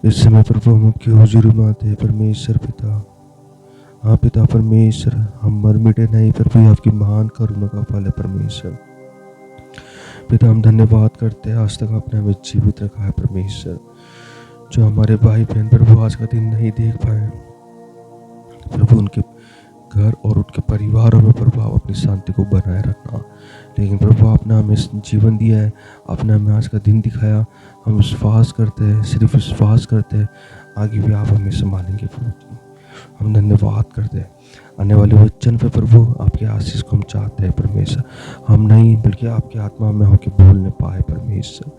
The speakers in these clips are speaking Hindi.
इस समय प्रभु हम आपकी हुजूरी में आते हैं परमेश्वर पिता। हाँ पिता परमेश्वर, हम मर मिटे नहीं प्रभु, ये आपकी महान करुणा का फल है परमेश्वर। पिता हम धन्यवाद करते हैं, आज तक आपने हमें जीवित रखा है परमेश्वर। जो हमारे भाई बहन प्रभु आज का दिन नहीं देख पाए प्रभु, उनके घर और उनके परिवारों में प्रभु आप अपनी शांति को बनाए रखना। लेकिन प्रभु आपने हमें जीवन दिया है, आपने हमें आज का दिन दिखाया, हम विश्वास करते हैं, सिर्फ विश्वास करते हैं, आगे भी आप हमें संभालेंगे प्रभु जी। हम धन्यवाद करते हैं। आने वाले वचन पे प्रभु आपके आशीष को हम चाहते हैं परमेश्वर, हम नहीं बल्कि आपकी आत्मा में होकर बोलने पाए परमेश्वर।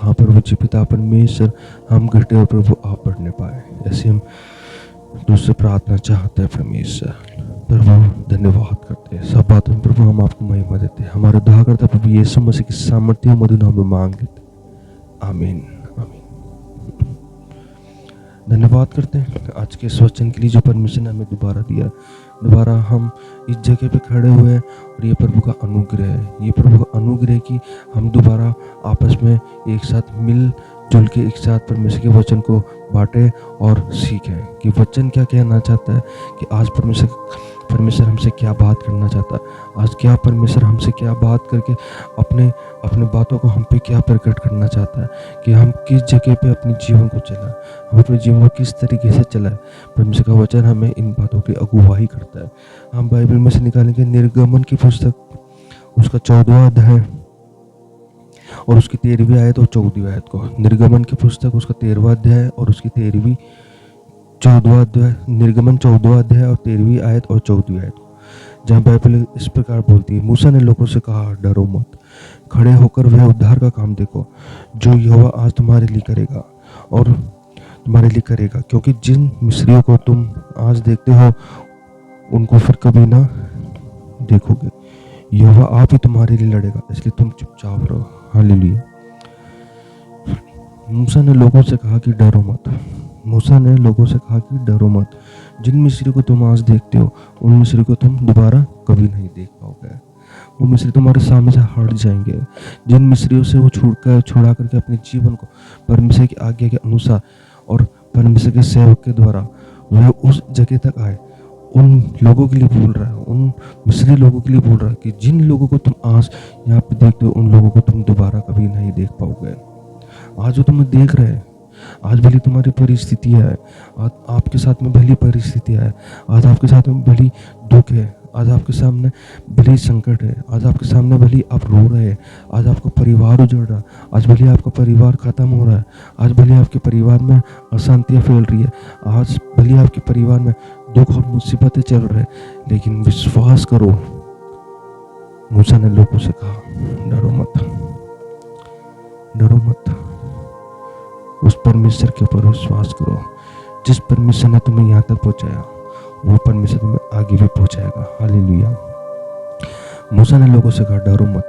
हाँ प्रभु जी पिता परमेश्वर, हम घटे और प्रभु आप बढ़ने पाए, ऐसे हम तुझसे प्रार्थना चाहते हैं परमेश्वर। प्रभु धन्यवाद करते हैं, सब बातों में प्रभु हम आपको महिमा देते हैं। हमारे उद्धारकर्ता प्रभु यीशु मसीह की सामर्थ्य और मधुर नाम में मांग लेते हैं, आमीन आमीन। धन्यवाद करते हैं आज के इस वचन के लिए जो परमेश्वर ने हमें दोबारा दिया। दोबारा हम इस जगह पे खड़े हुए हैं और ये प्रभु का अनुग्रह है, ये प्रभु का अनुग्रह कि हम दोबारा आपस में एक साथ मिल जुल के एक साथ परमेश्वर के वचन को बांटें और सीखें कि वचन क्या कहना चाहता है, कि आज परमेश्वर हमसे क्या बात करना चाहता है, आज क्या परमेश्वर हमसे क्या बात करके अपने बातों को हम पे क्या प्रकट करना चाहता है, कि हम किस जगह पे अपने जीवन को चलाएं, हम अपने जीवन को किस तरीके से चलाएं। परमेश्वर का वचन हमें इन बातों की अगुवाही करता है। हम बाइबल में से निकालेंगे निर्गमन की पुस्तक, उसका 14वां अध्याय और उसकी 13वीं आयत और 14वीं आयत को। निर्गमन की पुस्तक उसका 13वां अध्याय और उसकी 13वीं 14वां अध्याय, निर्गमन 14वां अध्याय और 13वीं आयत और 14वीं आयत को, जहाँ बाइबल इस प्रकार बोलती है, मूसा ने लोगों से कहा, डरो मत, खड़े होकर वह उद्धार का काम देखो जो यहोवा आज तुम्हारे लिए करेगा और तुम्हारे लिए करेगा, क्योंकि जिन मिस्रियों को तुम आज देखते हो उनको फिर कभी ना देखोगे। यहोवा आप ही तुम्हारे लिए लड़ेगा, इसलिए तुम चुपचाप रहो। हालेलुया। मूसा ने लोगों से कहा कि डरो मत, मूसा ने लोगों से कहा कि डरो मत, जिन मिस्री को तुम आज देखते हो उन मिस्री को तुम दोबारा कभी नहीं देख पाओगे। वो मिस्री तुम्हारे सामने से हट जाएंगे। जिन मिस्रियों से वो छुड़ा करके अपने जीवन को परमेश्वर की आज्ञा के अनुसार और परमेश्वर के सेवक के द्वारा वह उस जगह तक आए, उन लोगों के लिए बोल रहा है, उन मिस्री लोगों के लिए बोल रहा है कि जिन लोगों को तुम आज यहाँ पे देखते हो उन लोगों को तुम दोबारा कभी नहीं देख पाओगे। आज जो तुम्हें देख रहे हैं, आज भली तुम्हारी परिस्थितियाँ है, आज आपके साथ में भली परिस्थितियाँ है, आज आपके साथ में भली दुख है, आज आपके सामने भली संकट है, आज आपके सामने भली आप रो रहे हैं, आज आपका परिवार उजड़ रहा है, आज भली आपका परिवार खत्म हो रहा है, आज भली आपके परिवार में अशांतियाँ फैल रही है, आज भली आपके परिवार में दुख और मुसीबतें चल रहे हैं, लेकिन विश्वास करो, मूसा ने लोगों से कहा, डरो मत, डरो मत, उस परमेश्वर के ऊपर विश्वास करो। जिस परमेश्वर ने तुम्हें यहाँ तक पहुँचाया वो परमेश्वर तुम्हें आगे भी पहुँचाएगा। हालेलुया। मूसा ने लोगों से कहा, डरो मत,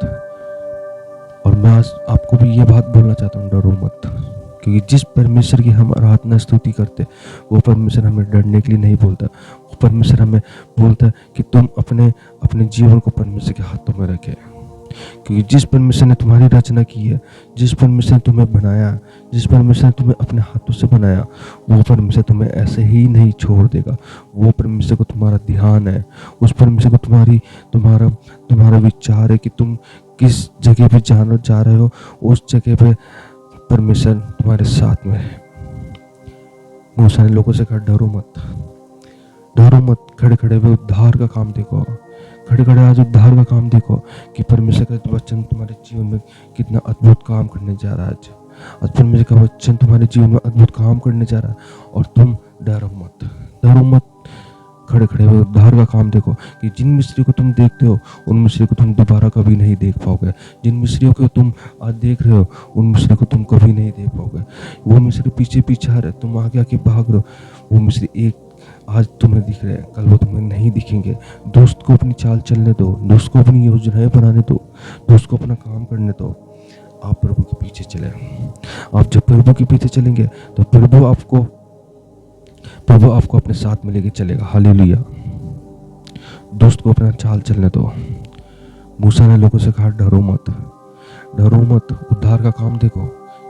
और मैं आज आपको भी ये बात बोलना चाहता हूँ, डरो मत, क्योंकि जिस परमेश्वर की हम आराधना स्तुति करते वो परमेश्वर हमें डरने के लिए नहीं बोलता। वो परमेश्वर हमें बोलता है कि तुम अपने जीवन को परमेश्वर के हाथों में रखें, क्योंकि जिस परमेश्वर ने तुम्हारी रचना की है, जिस परमेश्वर ने तुम्हें बनाया, जिस परमेश्वर ने तुम्हें अपने हाथों से बनाया, वो परमेश्वर तुम्हें ऐसे ही नहीं छोड़ देगा। वो परमेश्वर को तुम्हारा ध्यान है, उस परमेश्वर को तुम्हारा विचार है कि तुम किस जगह पे जाना जा रहे हो, उस जगह पे परमेश्वर तुम्हारे साथ में है। मूसा ने लोगों से कहा, डरो मत, डरो मत, खड़े खड़े हुए उद्धार का काम देखो, खड़े खड़े आज उद्धार का काम देखो कि परमेश्वर का वचन तुम्हारे जीवन में कितना अद्भुत काम करने जा रहा है। आज परमेश्वर का वचन तुम्हारे जीवन में अद्भुत काम करने जा रहा है, और तुम डरो मत, डरो मत, खड़े खड़े हुए उद्धार का काम देखो कि जिन मिस्री को तुम देखते हो उन मिस्री को तुम दोबारा कभी नहीं देख पाओगे। जिन मिस्रियों को तुम आज देख रहे हो उन मिस्री को तुम कभी नहीं देख पाओगे। वो मिस्री पीछे पीछे आ रहे, तुम आगे आके भाग रहे हो, वो मिस्री एक आज तुम्हें दिख रहे हैं, कल वो तुम्हें नहीं दिखेंगे। दोस्त को अपनी चाल चलने दो, दोस्त को अपनी योजनाएं बनाने दो, दोस्त को अपना काम करने दो। आप प्रभु के पीछे चले। आप जब प्रभु के पीछे चलेंगे तो प्रभु आपको अपने साथ में लेके चलेगा। हालेलुया। दोस्त को अपना चाल चलने दो। मूसा ने लोगों से कहा, डरो मत, डरो मत, उद्धार का काम देखो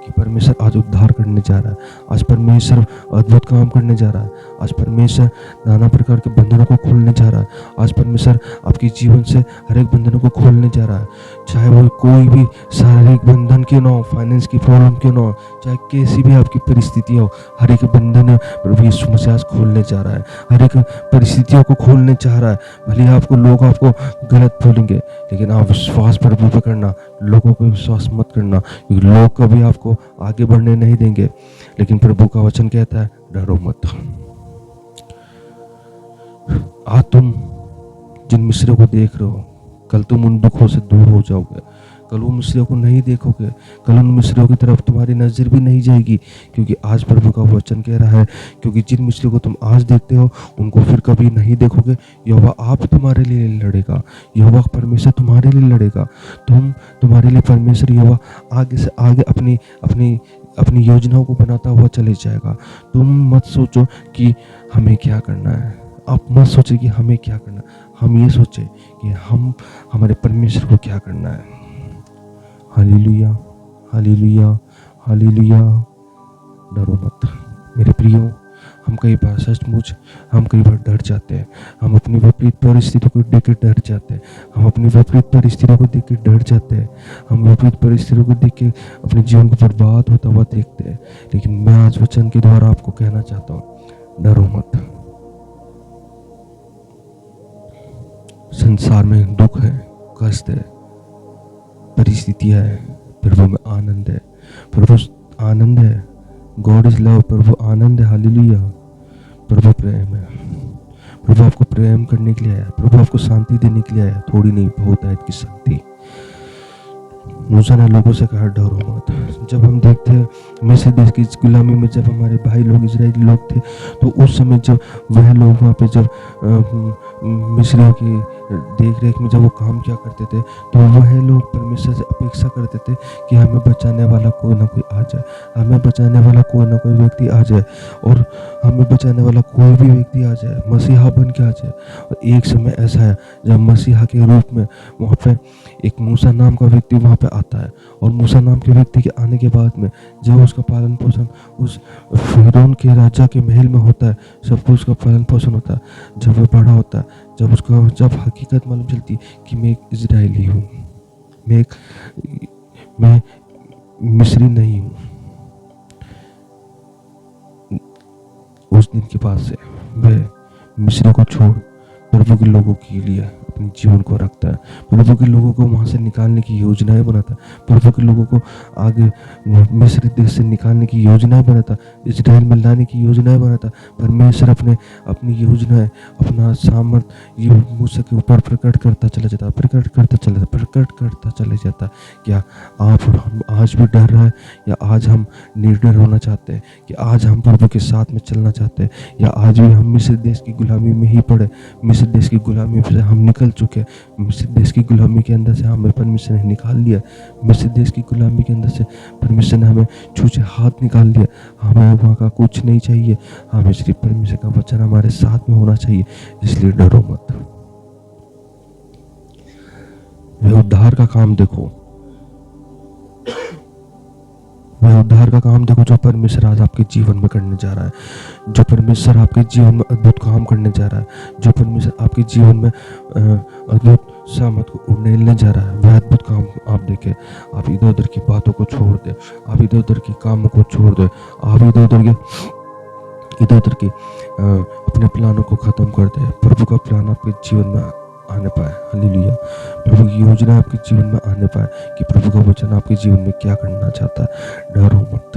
कि परमेश्वर आज उद्धार करने जा रहा है, आज परमेश्वर अद्भुत काम करने जा रहा है, आज परमेश्वर नाना प्रकार के बंधनों को खोलने जा रहा है, आज परमेश्वर आपके जीवन से हर एक बंधनों को खोलने जा रहा है। चाहे वो कोई भी शारीरिक बंधन क्यों ना हो, फाइनेंस की प्रॉब्लम क्यों ना हो, चाहे कैसी भी आपकी परिस्थिति हो, हर एक बंधन प्रभु यीशु मसीह आज खोलने जा रहा है, हर एक परिस्थितियों को खोलने चाह रहा है। भले आपको लोग आपको गलत बोलेंगे, लेकिन आप विश्वास प्रभु पे करना, लोगों पे विश्वास मत करना, क्योंकि लोग कभी आपको आगे बढ़ने नहीं देंगे। लेकिन प्रभु का वचन कहता है डरो मत। आज तुम जिन मिस्रों को देख रहे हो, कल तुम उन दुखों से दूर हो जाओगे, कल उन मिस्रों को नहीं देखोगे, कल उन मिस्रों की तरफ तुम्हारी नजर भी नहीं जाएगी, क्योंकि आज प्रभु का वचन कह रहा है, क्योंकि जिन मिस्रों को तुम आज देखते हो उनको फिर कभी नहीं देखोगे। यहोवा आप तुम्हारे लिए लड़ेगा, यहोवा परमेश्वर तुम्हारे लिए लड़ेगा। तुम्हारे लिए परमेश्वर यहोवा आगे से आगे अपनी अपनी अपनी योजनाओं को बनाता हुआ चले जाएगा। तुम मत सोचो कि हमें क्या करना है, आप मत सोचे कि हमें क्या करना, हम ये सोचे कि हम हमारे परमेश्वर को क्या करना है। Hallelujah, hallelujah, hallelujah. डरो मत मेरे प्रियो। हम कई बार सचमुच हम कई बार डर जाते हैं, हम अपनी विपरीत परिस्थितियों को देख के डर जाते हैं, हम अपनी विपरीत परिस्थितियों को देख के डर जाते हैं, हम विपरीत परिस्थितियों को देख के अपने जीवन को बर्बाद होता हुआ देखते हैं। लेकिन मैं आज वचन के द्वारा आपको कहना चाहता हूँ, डरो मत। संसार में दुख है, कष्ट है, परिस्थितियां है, प्रभु में आनंद है, प्रभु आनंद है। गॉड इज लव, प्रभु आनंद है। हालेलुया। प्रभु प्रेम है, प्रभु आपको प्रेम करने के लिए आया, प्रभु आपको शांति देने के लिए आया, थोड़ी नहीं बहुत है की शांति। मूसा ने लोगों से कहा डरो मत। जब हम देखते हैं मिस्र देश की गुलामी में जब हमारे भाई लोग इजरायली लोग थे, तो उस समय जब वह लोग वहाँ पे जब मिस्रियों की देख रेख में जब वो काम किया करते थे, तो वह लोग परमेश्वर से अपेक्षा करते थे कि हमें बचाने वाला कोई ना कोई आ जाए, हमें बचाने वाला कोई ना कोई व्यक्ति आ जाए, और हमें बचाने वाला कोई भी व्यक्ति आ जाए, मसीहा बन के आ जाए। और एक समय ऐसा है जब मसीहा के रूप में वहाँ पे एक मूसा नाम का व्यक्ति वहाँ पे आता है, और मूसा नाम के व्यक्ति के आने के बाद में जब उसका पालन पोषण उस फिरौन के राजा के महल में होता है, सब कुछ उसका पालन पोषण होता है, जब वह बड़ा होता है, जब हकीकत मालूम चलती कि मैं एक इजरायली हूँ, मैं मिस्री नहीं हूँ, उस दिन के बाद से वह मिस्र को छोड़ प्रभु के लोगों के लिए अपने जीवन को रखता है, प्रभु के लोगों को वहाँ से निकालने की योजनाएं बनाता है, प्रभु के लोगों को आगे मिस्र देश से निकालने की योजनाएं बनाता, इजराइल में लाने की योजनाएं बनाता। परमेश्वर अपनी योजनाएं, अपना सामर्थ ये मूसा के ऊपर प्रकट करता चला जाता, प्रकट करता चले जाता। क्या आप और हम आज भी डर रहा है, या आज हम निर्डर होना चाहते हैं, कि आज हम प्रभु के साथ में चलना चाहते हैं, या आज भी हम मिस्र देश की गुलामी में ही पड़े, मिस्र देश की गुलामी से हम निकल चुके, मिस्र देश की गुलामी के अंदर से हमें परमेश्वर ने निकाल लिया, मिस्र देश की गुलामी के अंदर से परमेश्वर ने हमें छूछे हाथ निकाल लिया। हमें वहाँ का कुछ नहीं चाहिए, हमें सिर्फ परमेश्वर का वचन हमारे साथ में होना चाहिए। इसलिए डरो मत। वह उद्धार का काम देखो, वह उद्धार का काम देखो जो परमेश्वर आज आपके जीवन में करने जा रहा है, जो परमेश्वर आपके जीवन में अद्भुत काम करने जा रहा है, जो परमेश्वर आपके जीवन में अद्भुत सामर्थ को उड़ेलने जा रहा है। वह अद्भुत काम आप देखें। आप इधर उधर की बातों को छोड़ दें, आप इधर उधर के कामों को छोड़ दें, आप इधर उधर की अपने प्लानों को खत्म कर दें। प्रभु का प्लान आपके जीवन में आने पाए। हालेलुया। प्रभु की योजना आपके जीवन में आने पाए, कि प्रभु का वचन आपके जीवन में क्या करना चाहता है। डरो मत,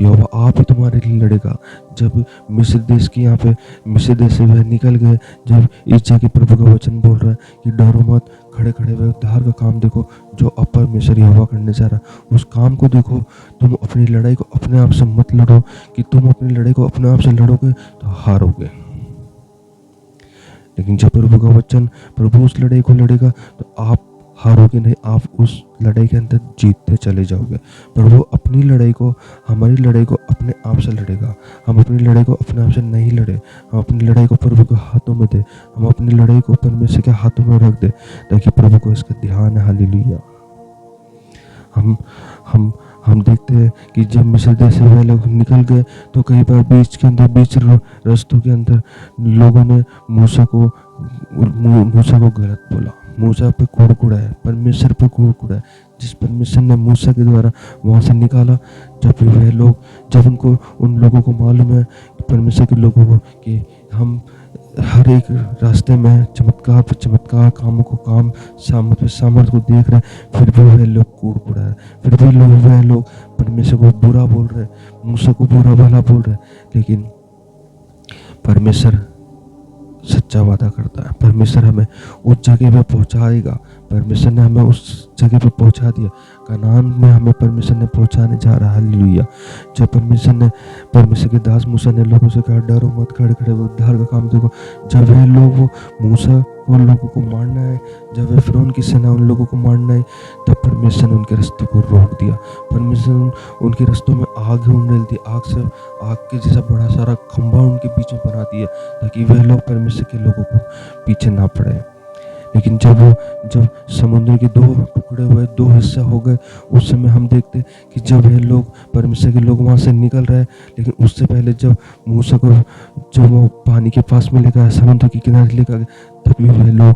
यहोवा आप ही तुम्हारे लिए लड़ेगा। जब मिस्र देश की यहाँ पे मिस्र देश से वह निकल गए, जब इस जगह प्रभु का वचन बोल रहा है कि डरो मत, खड़े खड़े वह उद्धार का काम देखो जो अब परमेश्वर यहोवा करने जा रहा है। उस काम को देखो। तुम अपनी लड़ाई को अपने आप से मत लड़ो, कि तुम अपनी लड़ाई को अपने आप से लड़ोगे तो हारोगे। लेकिन जब प्रभु का वचन, प्रभु उस लड़ाई को लड़ेगा तो आप हारोगे नहीं, आप उस लड़ाई के अंदर जीतते चले जाओगे। प्रभु अपनी लड़ाई को, हमारी लड़ाई को अपने आप से लड़ेगा। हम अपनी लड़ाई को अपने आप से नहीं लड़े, हम अपनी लड़ाई को प्रभु के हाथों में दे, हम अपनी लड़ाई को परमेश्वर के हाथों में रख दे, ताकि प्रभु को इसका ध्यान है। हालेलुया। हम देखते हैं कि जब मिस्र देश से वे लोग निकल गए तो कई बार बीच रास्तों के अंदर लोगों ने मूसा को गलत बोला, मूसा पे कूड़ कुड़ाया, परमेश्वर पे कूड़ कुड़ाया, जिस परमेश्वर ने मूसा के द्वारा वहाँ से निकाला। जब उन लोगों को मालूम है, परमेश्वर के लोगों को, कि हम हर एक रास्ते में चमत्कार पर चमत्कार, कामों को काम, सामर्थ पे सामर्थ को देख रहे, फिर भी वह लोग कूड़ कुड़ा रहे, फिर भी वह लोग परमेश्वर को बुरा बोल रहे, मूसा को बुरा भला बोल रहे। लेकिन परमेश्वर सच्चा वादा करता है, परमेश्वर हमें उस जगह पे पहुंचाएगा। परमेश्वर ने हमें उस जगह पे पहुंचा दिया, कनान में हमें परमेश्वर ने पहुंचाने जा रहा है। हालेलुया। जब परमेश्वर के दास मूसा ने लोगों से कहा, डरो मत, खड़े खड़े उद्धार का काम देखो। जब वे लोग मूसा उन लोगों को मारना है, जब वे फिरौन की सेना उन लोगों को मारना है, तब परमेश्वर ने उनके रास्तों को रोक दिया। परमेश्वर उनके रास्तों में आग उंडेल दी, आग के जैसा बड़ा सारा खंभा उनके बीच में बना दिया, ताकि वे लोग परमेश्वर के लोगों को पीछे ना पड़े। लेकिन जब समुद्र के दो टुकड़े हुए, दो हिस्सा हो गए, उस समय हम देखते कि जब ये लोग परमेश्वर के लोग वहाँ से निकल रहे, लेकिन उससे पहले जब मूसा को जब वो पानी के पास में लेकर, समुद्र के किनारे लेकर गए, तभी वह लोग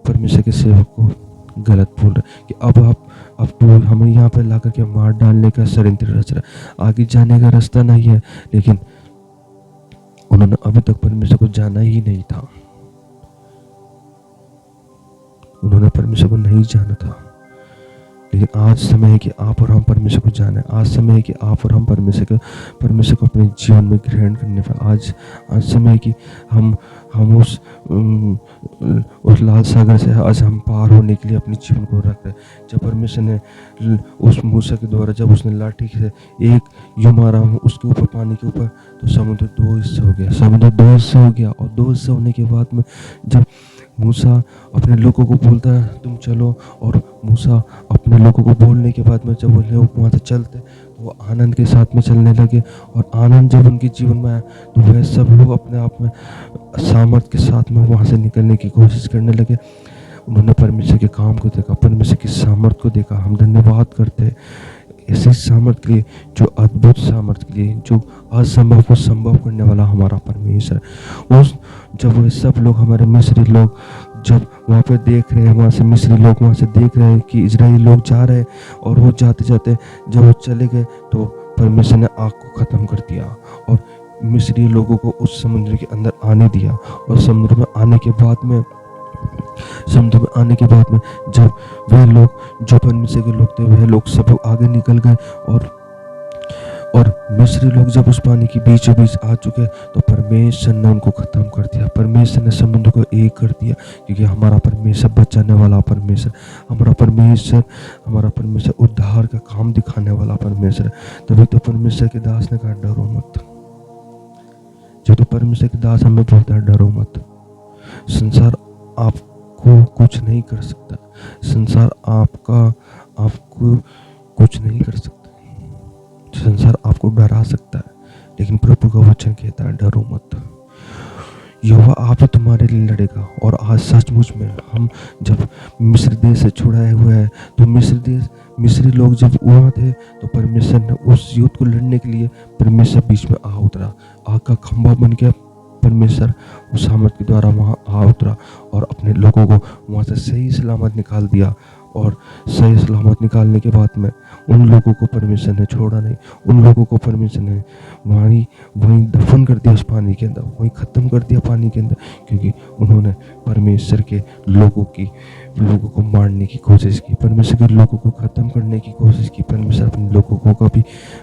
परमेश्वर के सेवक को गलत बोल रहे कि अब तो हमें यहाँ पे ला करके मार डालने का षड्यंत्र रच रहा, आगे जाने का रास्ता नहीं है। लेकिन उन्होंने अभी तक परमेश्वर को जाना ही नहीं था, उन्होंने परमेश्वर को नहीं जाना था। लेकिन आज समय है कि आप और हम परमेश्वर को जाने, आज समय है कि आप और हम परमेश्वर को अपने जीवन में ग्रहण करने पर, आज समय है कि हम उस लाल सागर से आज हम पार होने के लिए अपने जीवन को रख रहे। जब परमेश्वर ने उस मूसा के द्वारा जब उसने लाठी से एक यूं मारा उसके ऊपर, पानी के ऊपर, तो समुद्र दो हिस्से हो गया। और दो हिस्से होने के बाद में जब मूसा अपने लोगों को बोलता है तुम चलो, और मूसा अपने लोगों को बोलने के बाद में जब वो लोग वहाँ से चलते तो वो आनंद के साथ में चलने लगे। और आनंद जब उनके जीवन में आया तो वह सब लोग अपने आप में सामर्थ के साथ में वहाँ से निकलने की कोशिश करने लगे। उन्होंने परमेश्वर के काम को देखा, परमेश्वर की सामर्थ को देखा। हम धन्यवाद करते हैं ऐसे सामर्थ के लिए, जो अद्भुत सामर्थ के लिए, जो असंभव को संभव करने वाला हमारा परमेश्वर। जब वो सब लोग, हमारे मिस्री लोग जब वहाँ पे देख रहे हैं, वहाँ से मिस्री लोग वहाँ से देख रहे हैं कि इजरायली लोग जा रहे हैं, और वो जाते जाते जब वो चले गए तो परमेश्वर ने आग को ख़त्म कर दिया और मिस्री लोगों को उस समुद्र के अंदर आने दिया। और समुद्र में आने के बाद में जब वे लोग जो परमेश्वर के लोग थे, वह लोग सब आगे निकल गए, और मिस्री लोग जब उस पानी के बीचों बीच आ चुके तो परमेश्वर ने उनको खत्म कर दिया। परमेश्वर ने समुद्र को एक कर दिया, क्योंकि हमारा परमेश्वर बचाने वाला परमेश्वर, हमारा परमेश्वर उद्धार का काम दिखाने वाला परमेश्वर। तभी तो परमेश्वर के दास ने कहा डरो मत। जो तो परमेश्वर के दास हमें बोलता है डरो मत। संसार आपको कुछ नहीं कर सकता, संसार आपको कुछ नहीं कर सकता, संसार आपको डरा सकता है, लेकिन प्रभु का वचन कहता है डरो मत। यहोवा आप ही तुम्हारे लिए लड़ेगा। और आज सचमुच में हम जब मिस्र देश से छुड़ाए हुए हैं, तो मिस्री लोग जब वहाँ थे तो परमेश्वर ने उस युद्ध को लड़ने के लिए परमेश्वर बीच में आ उतरा, आग का खंभा बन गया। परमेश्वर उस सामर्थ के द्वारा वहाँ आ उतरा और अपने लोगों को वहाँ से सही सलामत निकाल दिया। और सही सलामत निकालने के बाद में उन लोगों को परमेश्वर ने छोड़ा नहीं, उन लोगों को परमेश्वर ने वहीं दफन कर दिया, उस पानी के अंदर वहीं ख़त्म कर दिया पानी के अंदर, क्योंकि उन्होंने परमेश्वर के लोगों को मारने की कोशिश की, परमेश्वर के लोगों को ख़त्म करने की कोशिश की। परमेश्वर अपने लोगों को कभी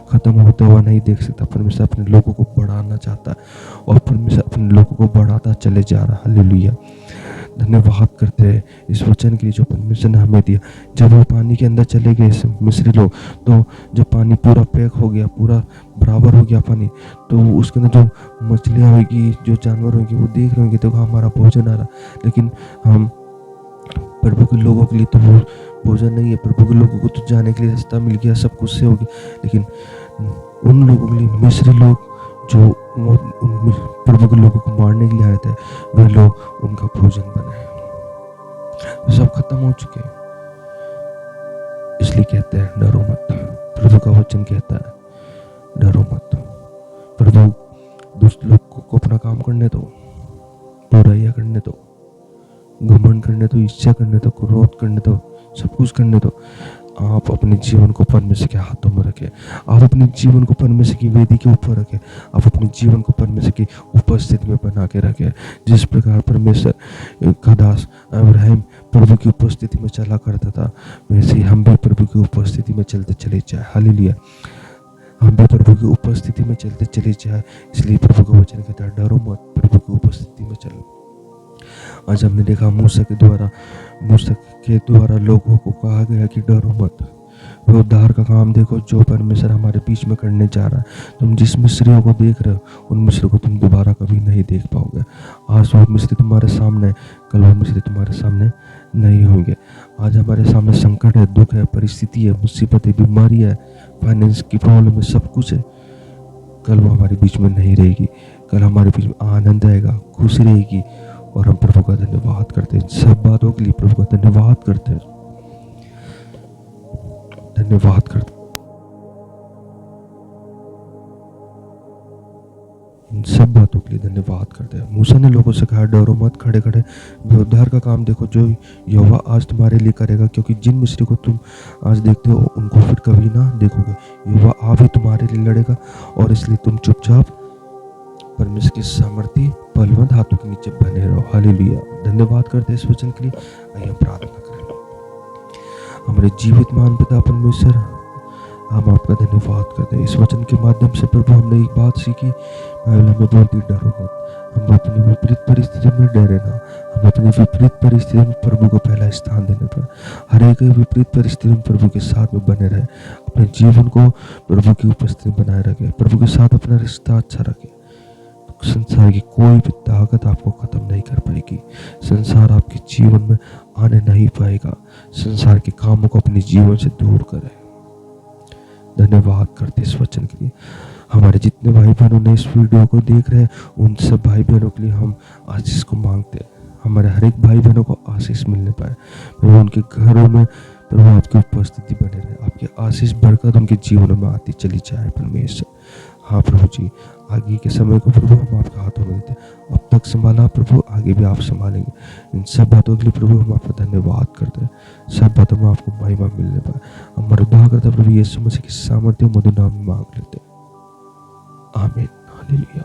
ख़त्म होता हुआ नहीं देख सकता। परमेश्वर अपने लोगों को बढ़ाना चाहता है और परमेश्वर अपने लोगों को बढ़ाता चले जा रहा है। हालेलुया। धन्यवाद करते हैं इस वचन के लिए जो परमेश्वर ने हमें दिया। जब वो पानी के अंदर चले गए मिस्री लोग, तो जब पानी पूरा पैक हो गया, पूरा बराबर हो गया पानी, तो उसके अंदर जो मछलियाँ होगी, जो जानवर होंगे, वो देख रहे होंगे तो हमारा भोजन आ रहा। लेकिन हम प्रभु के लोगों के लिए तो वो भोजन नहीं है। प्रभु के लोगों को तो जाने के लिए रास्ता मिल गया, सब कुछ से हो गया, लेकिन उन लोगों के लिए मिस्री लोग जो प्रभु के लोगों को मारने के लिए आए थे, वे लोग उनका भोजन बने। सब खत्म हो चुके, इसलिए कहते हैं डरो मत। प्रभु का वचन कहता है डरो मत। प्रभु दुष्ट लोग को अपना काम करने दो, बुराइयां करने दो, घमंड करने दो, इच्छा करने दो, क्रोध करने दो, सब कुछ करने दो। आप अपने जीवन को परमेश्वर के हाथों में रखें। आप अपने जीवन को परमेश्वर की वेदी के ऊपर रखें। आप अपने जीवन को परमेश्वर की उपस्थिति में बना के रखें। जिस प्रकार परमेश्वर का दास अब्राहम प्रभु की उपस्थिति में चला करता था, वैसे ही हम भी प्रभु की उपस्थिति में चलते चले जाए। हालेलुया। हम भी प्रभु की उपस्थिति में चलते चले जाए। इसलिए प्रभु का वचन कहता है डरो मत, प्रभु की उपस्थिति में चलो। आज हमने देखा मूसा के द्वारा लोगों को कहा गया कि डरो मत। वो उद्धार का काम देखो जो परमेश्वर हमारे बीच में करने जा रहा है। तुम जिस मिस्रियों को देख रहे हो, उन मिस्र को तुम दोबारा कभी नहीं देख पाओगे। आज वो मिस्री तुम्हारे सामने, कल वो मिस्री तुम्हारे सामने नहीं होंगे। आज हमारे सामने संकट है, दुख है, परिस्थिति है, मुसीबत है, बीमारी है, फाइनेंस की प्रॉब्लम है, सब कुछ है। कल वो हमारे बीच में नहीं रहेगी। कल हमारे बीच में आनंद आएगा, खुशी रहेगी और हम प्रभु का धन्यवाद करते हैं। सब बातों के लिए प्रभु का धन्यवाद करते हैं, धन्यवाद करते हैं। इन सब बातों के लिए धन्यवाद करते हैं। मूसा ने लोगों से कहा डरो मत, खड़े खड़े उद्धार का काम देखो जो यहोवा आज तुम्हारे लिए करेगा, क्योंकि जिन मिस्री को तुम आज देखते हो उनको फिर कभी ना देखोगे। यहोवा आप ही तुम्हारे लिए लड़ेगा और इसलिए तुम चुपचाप परमेश्वर की सामर्थी बलवंत हाथों के नीचे बने रहो। हालेलुया। धन्यवाद करते हैं इस वचन के लिए। आइए हम प्रार्थना करें। हमारे जीवित महान पिता परमेश्वर, हम आपका धन्यवाद करते हैं। इस वचन के माध्यम से प्रभु हमने एक बात सीखी, बाइबल में बोलती डरो मत। हम अपनी विपरीत परिस्थिति में डरे ना। हम अपनी विपरीत परिस्थिति में प्रभु को पहला स्थान देने पर, हर एक विपरीत परिस्थिति में प्रभु के साथ में बने रहे। अपने जीवन को प्रभु की उपस्थिति में बनाए रखे, प्रभु के साथ अपना रिश्ता अच्छा रखे। संसार की कोई भी ताकत आपको खत्म नहीं कर पाएगी। संसार आपके जीवन में आने नहीं पाएगा। संसार के कामों को अपने जीवन से दूर करें। धन्यवाद करते इस वचन के लिए। हमारे जितने भाई बहनों ने इस वीडियो को देख रहे हैं, उन सब भाई बहनों के लिए हम आशीष को मांगते हैं। हमारे हर एक भाई बहनों को आशीष मिलने पाए। प्रभु उनके घरों में प्रभु आपकी उपस्थिति बने रहे। आपकी आशीष बरकत उनके जीवनों में आती चली जाए परमेश्वर। हाँ प्रभु जी, आगे के समय को प्रभु हम आपके हाथों में देते हैं। अब तक संभाला प्रभु, आगे भी आप संभालेंगे। इन सब बातों के लिए प्रभु हम आपका धन्यवाद करते हैं। सब बातों में आपको महिमा मिलने पाए। हमारे उद्धार करता प्रभु यीशु मसीह की सामर्थ्य मधुर नाम में मांग लेते हैं। आमीन। हालेलुया।